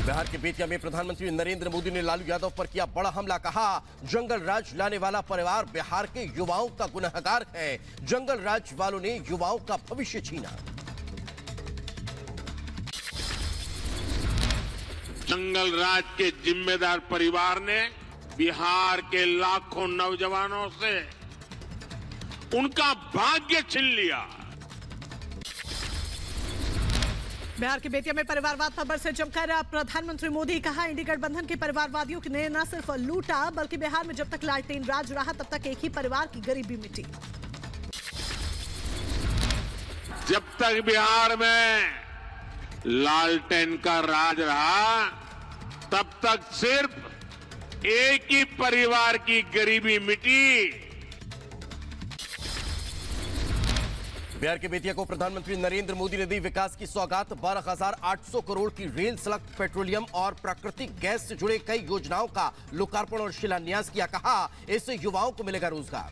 बिहार के बेतिया में प्रधानमंत्री नरेंद्र मोदी ने लालू यादव पर किया बड़ा हमला। कहा, जंगल राज लाने वाला परिवार बिहार के युवाओं का गुनहगार है। जंगल राज वालों ने युवाओं का भविष्य छीना। जंगल राज के जिम्मेदार परिवार ने बिहार के लाखों नौजवानों से उनका भाग्य छीन लिया। बिहार के बेतिया में परिवारवाद पर बरसे जमकर प्रधानमंत्री मोदी। कहा, इंडी गठबंधन के परिवारवादियों ने न सिर्फ लूटा बल्कि बिहार में जब तक लालटेन राज रहा तब तक एक ही परिवार की गरीबी मिटी। जब तक बिहार में लालटेन का राज रहा तब तक सिर्फ एक ही परिवार की गरीबी मिटी। बिहार के बेतिया को प्रधानमंत्री नरेंद्र मोदी ने दी विकास की सौगात। 12,800 करोड़ की रेल, सड़क, पेट्रोलियम और प्राकृतिक गैस से जुड़े कई योजनाओं का लोकार्पण और शिलान्यास किया। कहा, इससे युवाओं को मिलेगा रोजगार।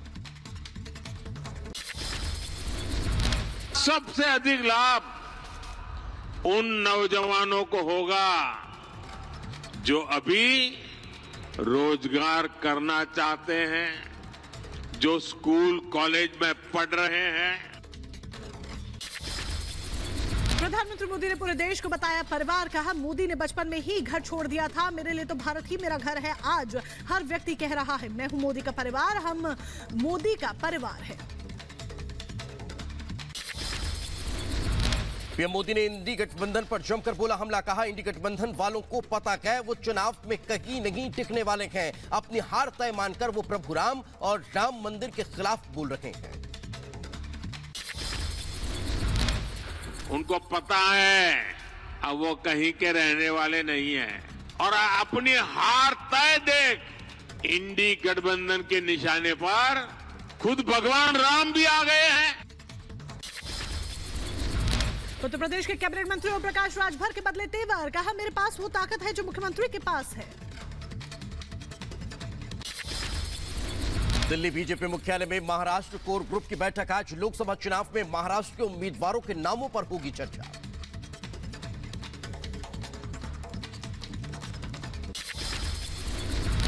सबसे अधिक लाभ उन नौजवानों को होगा जो अभी रोजगार करना चाहते हैं, जो स्कूल कॉलेज में पढ़ रहे हैं। प्रधानमंत्री मोदी ने पूरे देश को बताया परिवार। कहा, मोदी ने बचपन में ही घर छोड़ दिया था, मेरे लिए तो भारत ही मेरा घर है। आज हर व्यक्ति कह रहा है, मैं हूं मोदी का परिवार, हम मोदी का परिवार है। पीएम मोदी ने इंडी गठबंधन पर जमकर बोला हमला। कहा, इंडी गठबंधन वालों को पता है वो चुनाव में कहीं नहीं टिकने वाले हैं। अपनी हार तय मानकर वो प्रभु राम और राम मंदिर के खिलाफ बोल रहे हैं। उनको पता है अब वो कहीं के रहने वाले नहीं हैं और अपनी हार तय देख इंडी गठबंधन के निशाने पर खुद भगवान राम भी आ गए हैं। उत्तर प्रदेश के कैबिनेट मंत्री ओम प्रकाश राजभर के बदले तेवर। कहा, मेरे पास वो ताकत है जो मुख्यमंत्री के पास है। दिल्ली बीजेपी मुख्यालय में महाराष्ट्र कोर ग्रुप की बैठक। आज लोकसभा चुनाव में महाराष्ट्र के उम्मीदवारों के नामों पर होगी चर्चा।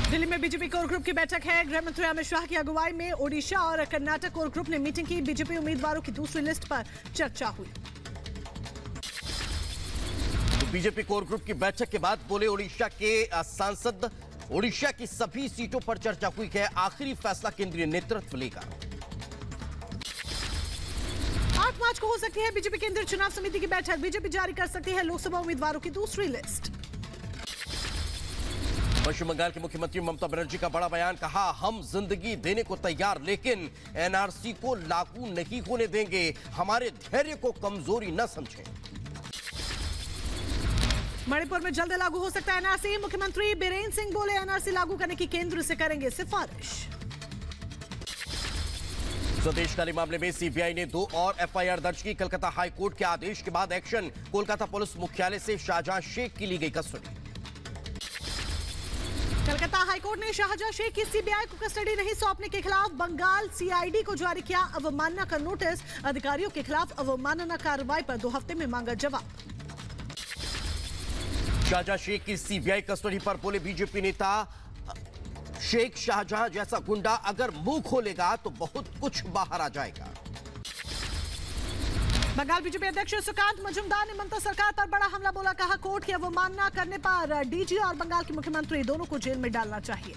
दिल्ली में बीजेपी कोर ग्रुप की बैठक है। गृह मंत्री अमित शाह की अगुवाई में ओडिशा और कर्नाटक कोर ग्रुप ने मीटिंग की। बीजेपी उम्मीदवारों की दूसरी लिस्ट पर चर्चा हुई। तो बीजेपी कोर ग्रुप की बैठक के बाद बोले ओडिशा के सांसद, ओडिशा की सभी सीटों पर चर्चा हुई है। आखिरी फैसला केंद्रीय नेतृत्व लेगा। 8 मार्च को हो सकती है बीजेपी केंद्रीय चुनाव समिति की बैठक। बीजेपी जारी कर सकती है लोकसभा उम्मीदवारों की दूसरी लिस्ट। पश्चिम बंगाल के मुख्यमंत्री ममता बनर्जी का बड़ा बयान। कहा, हम जिंदगी देने को तैयार लेकिन एनआरसी को लागू नहीं होने देंगे। हमारे धैर्य को कमजोरी न समझें। मणिपुर में जल्द लागू हो सकता है एनआरसी। मुख्यमंत्री बीरेन सिंह बोले, एनआरसी लागू करने की केंद्र से करेंगे सिफारिश। स्वदेशकाली मामले में सीबीआई ने 2 और एफआईआर दर्ज की। कलकत्ता हाईकोर्ट के आदेश के बाद एक्शन। कोलकाता पुलिस मुख्यालय से शाहजहां शेख की ली गई कस्टडी। कलकत्ता हाईकोर्ट ने शाहजहां शेख की सीबीआई को कस्टडी नहीं सौंपने के खिलाफ बंगाल सीआईडी को जारी किया अवमानना का नोटिस। अधिकारियों के खिलाफ अवमानना कार्रवाई पर 2 हफ्ते में मांगा जवाब। शाहजहां शेख की सीबीआई कस्टडी पर बोले बीजेपी नेता, शेख शाहजहां जैसा गुंडा अगर मुंह खोलेगा तो बहुत कुछ बाहर आ जाएगा। बंगाल बीजेपी अध्यक्ष सुकांत मजूमदार ने ममता सरकार पर बड़ा हमला बोला। कहा, कोर्ट की अवमानना करने पर डीजी और बंगाल के मुख्यमंत्री दोनों को जेल में डालना चाहिए।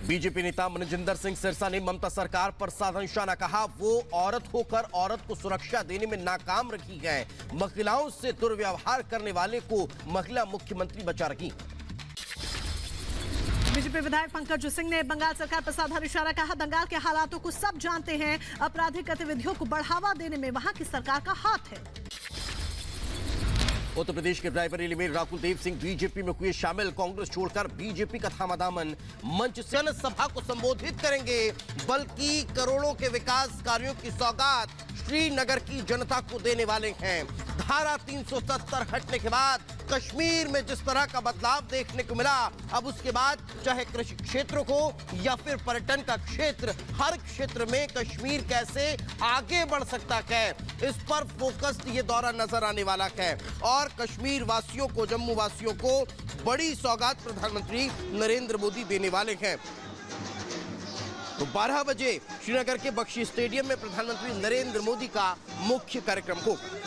बीजेपी नेता मनजिंदर सिंह सिरसा ने ममता सरकार पर साधा निशाना। कहा, वो औरत होकर औरत को सुरक्षा देने में नाकाम रही है। महिलाओं से दुर्व्यवहार करने वाले को महिला मुख्यमंत्री बचा रही। बीजेपी विधायक पंकज सिंह ने बंगाल सरकार पर साधा निशाना। कहा, बंगाल के हालातों को सब जानते हैं। आपराधिक गतिविधियों को बढ़ावा देने में वहां की सरकार का हाथ है। उत्तर प्रदेश के रायबरेली में राहुल देव सिंह बीजेपी में हुए शामिल। कांग्रेस छोड़कर बीजेपी का थामा दामन। मंच से सभा को संबोधित करेंगे, बल्कि करोड़ों के विकास कार्यों की सौगात श्रीनगर की जनता को देने वाले हैं। धारा 370 हटने के बाद कश्मीर में जिस तरह का बदलाव देखने को मिला, अब उसके बाद चाहे कृषि क्षेत्रों को या फिर पर्यटन का क्षेत्र, हर क्षेत्र में कश्मीर कैसे आगे बढ़ सकता है, इस पर फोकस्ड ये दौरा नजर आने वाला है। और कश्मीर वासियों को, जम्मू वासियों को बड़ी सौगात प्रधानमंत्री नरेंद्र मोदी देने वाले हैं। तो 12 बजे श्रीनगर के बख्शी स्टेडियम में प्रधानमंत्री नरेंद्र मोदी का मुख्य कार्यक्रम होगा।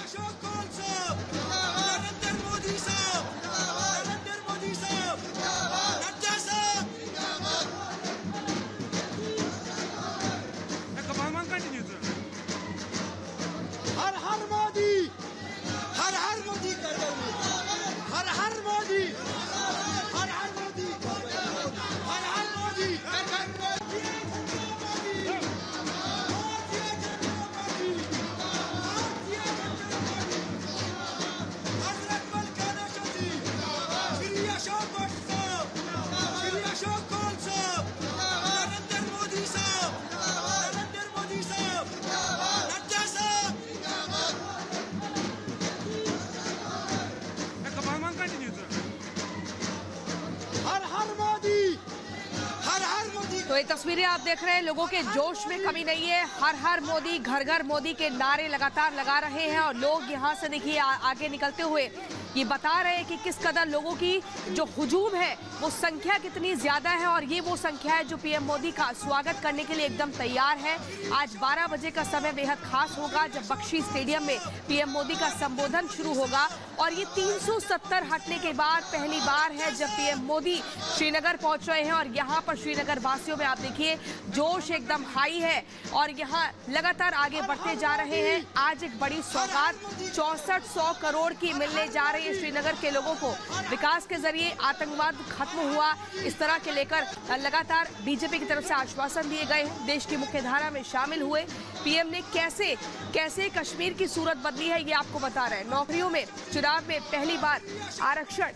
तो ये तस्वीरें आप देख रहे हैं, लोगों के जोश में कमी नहीं है। हर हर मोदी, घर घर मोदी के नारे लगातार लगा रहे हैं और लोग यहाँ से देखिए आगे निकलते हुए ये बता रहे हैं कि किस कदर लोगों की जो हुजूम है वो संख्या कितनी ज्यादा है और ये वो संख्या है जो पीएम मोदी का स्वागत करने के लिए एकदम तैयार है। आज 12 बजे का समय बेहद खास होगा जब बख्शी स्टेडियम में पीएम मोदी का संबोधन शुरू होगा और ये 370 हटने के बाद पहली बार है जब पीएम मोदी श्रीनगर पहुंच रहे हैं और यहाँ पर श्रीनगर वासियों में आप देखिए जोश एकदम हाई है और यहाँ लगातार आगे बढ़ते जा रहे हैं। आज एक बड़ी सौगात 6400 करोड़ की मिलने जा रही है श्रीनगर के लोगों को। विकास के जरिए आतंकवाद खत्म हुआ, इस तरह के लेकर लगातार बीजेपी की तरफ से आश्वासन दिए गए हैं। देश की मुख्य धारा में शामिल हुए पीएम ने कैसे कैसे कश्मीर की सूरत बदली है ये आपको बता रहे हैं। नौकरियों में चुनाव में पहली बार आरक्षण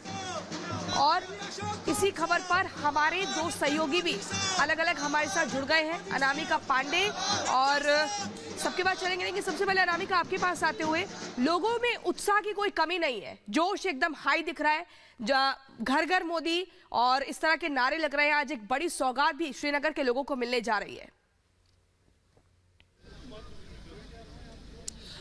और इसी खबर पर हमारे दो सहयोगी भी अलग अलग हमारे साथ जुड़ गए हैं, अनामिका पांडे और सबके बाद चलेंगे। लेकिन सबसे पहले अनामिका आपके पास आते हुए, लोगों में उत्साह की कोई कमी नहीं है, जोश एकदम हाई दिख रहा है, घर घर मोदी और इस तरह के नारे लग रहे हैं। आज एक बड़ी सौगात भी श्रीनगर के लोगों को मिलने जा रही है।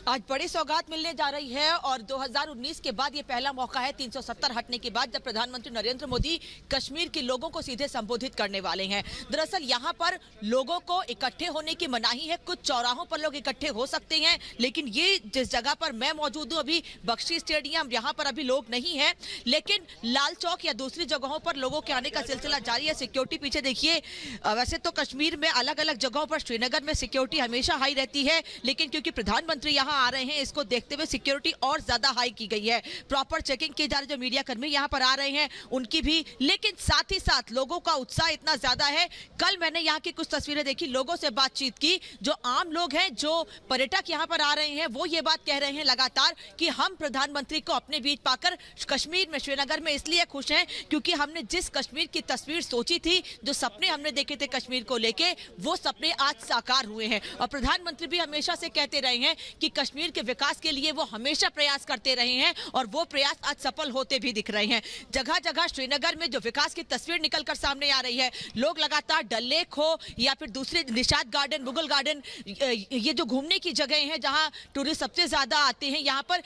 आज बड़ी सौगात मिलने जा रही है और 2019 के बाद ये पहला मौका है 370 हटने के बाद जब प्रधानमंत्री नरेंद्र मोदी कश्मीर के लोगों को सीधे संबोधित करने वाले हैं। दरअसल यहाँ पर लोगों को इकट्ठे होने की मनाही है, कुछ चौराहों पर लोग इकट्ठे हो सकते हैं, लेकिन ये जिस जगह पर मैं मौजूद हूँ अभी बख्शी स्टेडियम, यहाँ पर अभी लोग नहीं है, लेकिन लाल चौक या दूसरी जगहों पर लोगों के आने का सिलसिला जारी है। सिक्योरिटी पीछे देखिए, वैसे तो कश्मीर में अलग अलग जगहों पर, श्रीनगर में सिक्योरिटी हमेशा हाई रहती है, लेकिन क्योंकि प्रधानमंत्री यहाँ आ रहे हैं इसको देखते हुए सिक्योरिटी और ज्यादा हाई की गई है। प्रॉपर चेकिंग की जा रही है, जो मीडिया कर्मी यहाँ पर आ रहे हैं उनकी भी, लेकिन साथ ही साथ लोगों का उत्साह इतना ज्यादा है। कल मैंने यहाँ की कुछ तस्वीरें देखी, लोगों से बातचीत की, जो आम लोग हैं, जो पर्यटक यहाँ पर आ रहे हैं, वो ये बात कह रहे हैं लगातार कि हम प्रधानमंत्री को अपने बीच पाकर कश्मीर में, श्रीनगर में इसलिए खुश हैं क्योंकि हमने जिस कश्मीर की तस्वीर सोची थी, जो सपने हमने देखे थे कश्मीर को लेके, वो सपने आज साकार हुए हैं। और प्रधानमंत्री भी हमेशा से कहते रहे हैं कि कश्मीर के विकास के लिए वो हमेशा प्रयास करते रहे हैं और वो प्रयास आज सफल होते भी दिख रहे हैं। जगह जगह श्रीनगर में जो विकास की तस्वीर निकलकर सामने आ रही है, लोग लगातार डल लेक हो या फिर दूसरे निशात गार्डन, मुगल गार्डन, ये जो घूमने की जगह हैं जहां टूरिस्ट सबसे ज्यादा आते हैं, यहाँ पर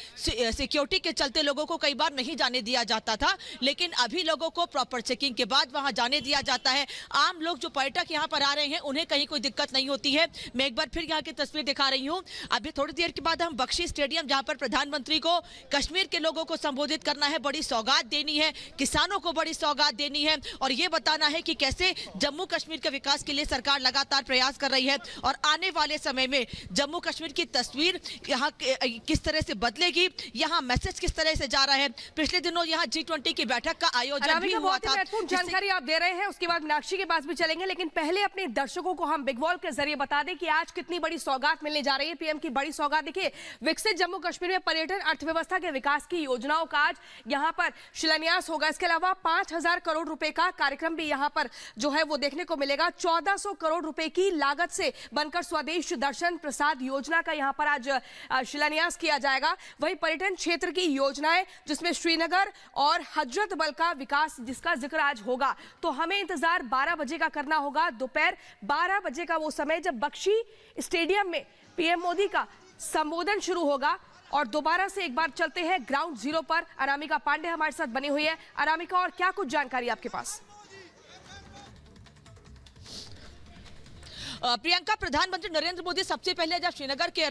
सिक्योरिटी के चलते लोगों को कई बार नहीं जाने दिया जाता था, लेकिन अभी लोगों को प्रॉपर चेकिंग के बाद वहां जाने दिया जाता है। आम लोग जो पर्यटक यहाँ पर आ रहे हैं उन्हें कहीं कोई दिक्कत नहीं होती है। मैं एक बार फिर यहाँ की तस्वीर दिखा रही हूँ। अभी थोड़ी देर के बाद हम बख्शी स्टेडियम, जहां पर प्रधानमंत्री को कश्मीर के लोगों को संबोधित करना है, बड़ी सौगात देनी है, किसानों को बड़ी सौगात देनी है और ये बताना है कि कैसे जम्मू कश्मीर के विकास के लिए सरकार लगातार प्रयास कर रही है और आने वाले समय में जम्मू कश्मीर की तस्वीर यहाँ किस तरह से बदलेगी, यहाँ मैसेज किस तरह से जा रहा है। पिछले दिनों यहाँ G20 की बैठक का आयोजन भी हुआ था। जानकारी आप दे रहे हैं, उसके बाद मीनाक्षी के पास भी चलेंगे, लेकिन पहले अपने दर्शकों को हम बिग वॉल के जरिए बता दें कि आज कितनी बड़ी सौगात मिलने जा रही है। पीएम की बड़ी सौगात देखिए, विकसित जम्मू कश्मीर में पर्यटन अर्थव्यवस्था के विकास की योजनाओं का आज यहाँ पर शिलान्यास होगा। इसके अलावा 5,000 करोड़ रुपए का कार्यक्रम भी यहाँ पर जो है वो देखने को मिलेगा। 1400 करोड़ रुपए की लागत से बनकर स्वदेश दर्शन प्रसाद योजना का यहाँ पर आज शिलान्यास किया जाएगा। वहीं पर्यटन क्षेत्र की योजनाएं, जिसमें श्रीनगर और हजरत बल का विकास, जिसका जिक्र आज होगा, तो हमें इंतजार 12 बजे का करना होगा। दोपहर 12 बजे का वो समय जब बख्शी स्टेडियम में पीएम मोदी का संबोधन शुरू होगा। और दोबारा से एक बार चलते हैं ग्राउंड जीरो पर। अनामिका पांडे हमारे साथ बनी हुई है। अनामिका, और क्या कुछ जानकारी आपके पास? प्रियंका, प्रधानमंत्री नरेंद्र मोदी सबसे पहले जब श्रीनगर के